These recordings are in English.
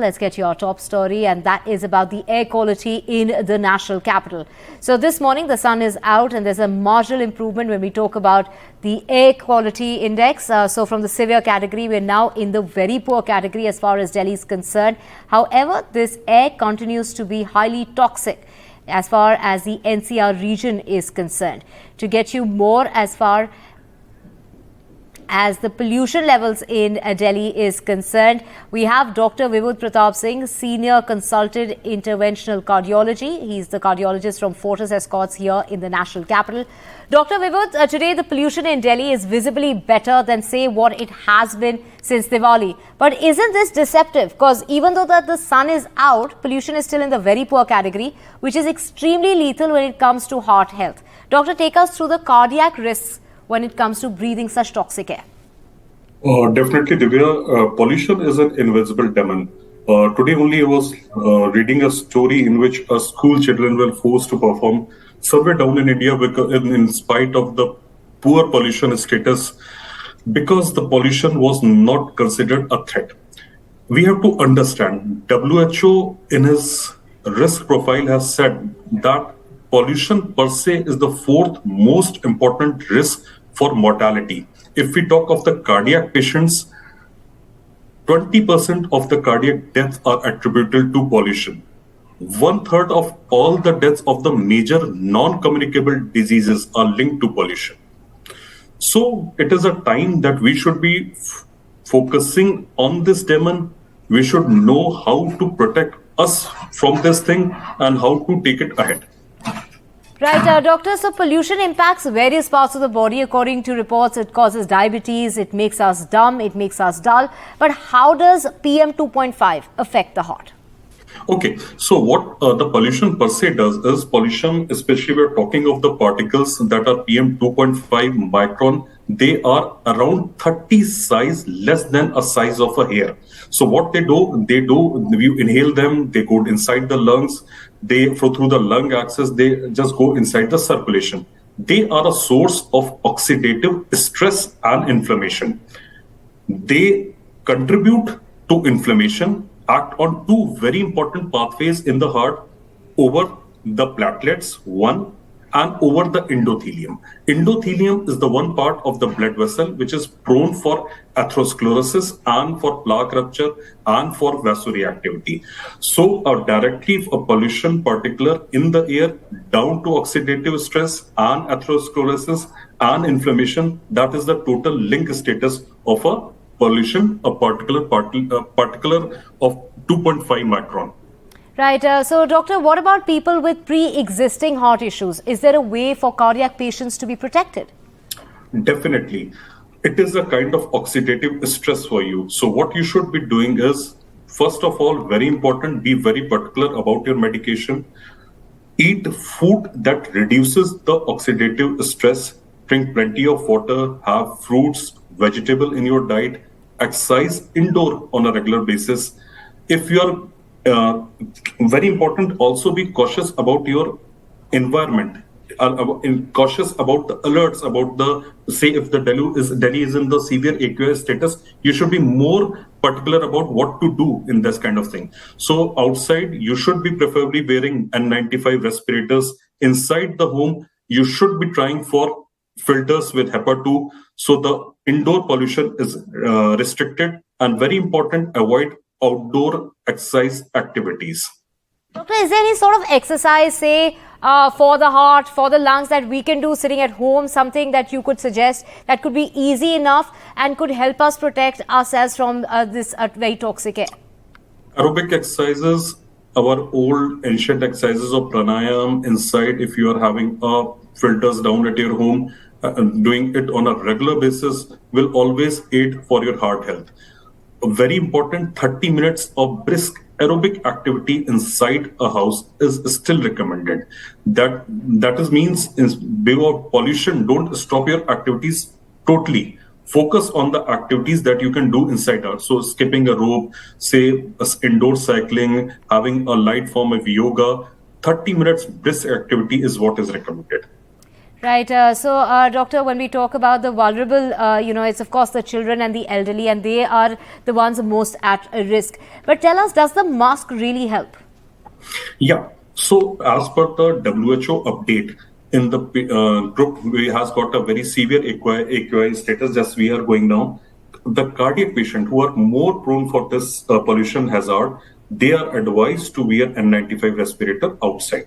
Let's get your top story, and that is about the air quality in the national capital. So this morning the sun is out and there's a marginal improvement when we talk about the air quality index. So from the severe category, we're now in the very poor category as far as Delhi is concerned. However, this air continues to be highly toxic as far as the NCR region is concerned. To get you more as far as the pollution levels in Delhi is concerned, we have Dr. Vivudh Pratap Singh, Senior Consultant Interventional Cardiology. He's the cardiologist from Fortis Escorts here in the national capital. Dr. Vivudh, today the pollution in Delhi is visibly better than, say, what it has been since Diwali. But isn't this deceptive? Because even though that the sun is out, pollution is still in the very poor category, which is extremely lethal when it comes to heart health. Doctor, take us through the cardiac risks when it comes to breathing such toxic air. Definitely, Divya. Pollution is an invisible demon. Today only I was reading a story in which school children were forced to perform somewhere down in India because, in spite of the poor pollution status, because the pollution was not considered a threat. We have to understand, WHO in his risk profile has said that pollution per se is the fourth most important risk for mortality. If we talk of the cardiac patients, 20% of the cardiac deaths are attributable to pollution. 1/3 of all the deaths of the major non-communicable diseases are linked to pollution. So it is a time that we should be focusing on this demon. We should know how to protect us from this thing and how to take it ahead. Right, doctor, so pollution impacts various parts of the body. According to reports, it causes diabetes, it makes us dumb, it makes us dull. But how does PM 2.5 affect the heart? Okay, so what the pollution per se does is pollution, especially we're talking of the particles that are PM 2.5 micron, they are around 30 size less than a size of a hair. So what they do, you inhale them, they go inside the lungs, they flow through the lung axis, they just go inside the circulation. They are a source of oxidative stress and inflammation. They contribute to inflammation, act on two very important pathways in the heart over the platelets, one, and over the endothelium. Endothelium is the one part of the blood vessel which is prone for atherosclerosis and for plaque rupture and for vasoreactivity. So directly a pollution particular in the air down to oxidative stress and atherosclerosis and inflammation, that is the total link status of a pollution, a particular of 2.5 micron. Right. So, doctor, what about people with pre-existing heart issues? Is there a way for cardiac patients to be protected? Definitely. It is a kind of oxidative stress for you. So what you should be doing is, first of all, very important, be very particular about your medication. Eat food that reduces the oxidative stress. Drink plenty of water, have fruits, vegetable in your diet, exercise indoor on a regular basis. If you are very important, also be cautious about your environment, cautious about the alerts, about the, say, if the Delhi is in the severe AQI status, you should be more particular about what to do in this kind of thing. So outside, you should be preferably wearing N95 respirators. Inside the home, you should be trying for filters with HEPA 2. So the indoor pollution is restricted, and very important, avoid outdoor exercise activities. Doctor, is there any sort of exercise, say, for the heart, for the lungs that we can do sitting at home, something that you could suggest that could be easy enough and could help us protect ourselves from this very toxic air? Aerobic exercises, our old ancient exercises of pranayam inside, if you are having filters down at your home, doing it on a regular basis will always aid for your heart health. Very important, 30 minutes of brisk aerobic activity inside a house is still recommended. That means in view of pollution, don't stop your activities totally. Focus on the activities that you can do inside house. So skipping a rope, say indoor cycling, having a light form of yoga, 30 minutes brisk activity is what is recommended. Right. Doctor, when we talk about the vulnerable, it's of course the children and the elderly, and they are the ones most at risk. But tell us, does the mask really help? Yeah. So as per the WHO update in the group, we has got a very severe AQI status as we are going now. The cardiac patient who are more prone for this pollution hazard, they are advised to wear N95 respirator outside.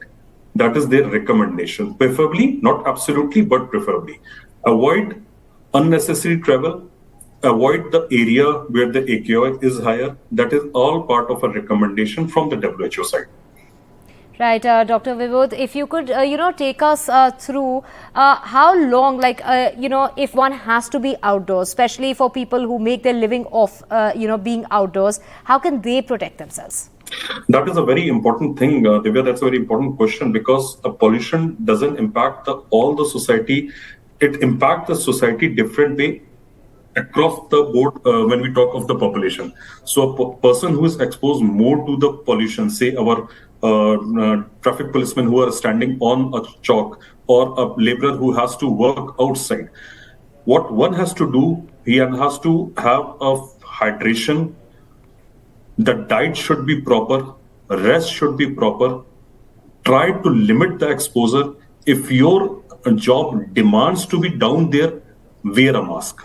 That is their recommendation. Preferably, not absolutely, but preferably. Avoid unnecessary travel. Avoid the area where the AQI is higher. That is all part of a recommendation from the WHO side. Right, Dr. Vivudh, if you could, take us through how long, if one has to be outdoors, especially for people who make their living off, being outdoors, how can they protect themselves? That is a very important thing, Divya. That's a very important question because pollution doesn't impact all the society. It impacts the society different way across the board when we talk of the population. So a person who is exposed more to the pollution, say our traffic policemen who are standing on a chalk or a laborer who has to work outside, what one has to do, he has to have a hydration. The diet should be proper, rest should be proper. Try to limit the exposure. If your job demands to be down there, wear a mask.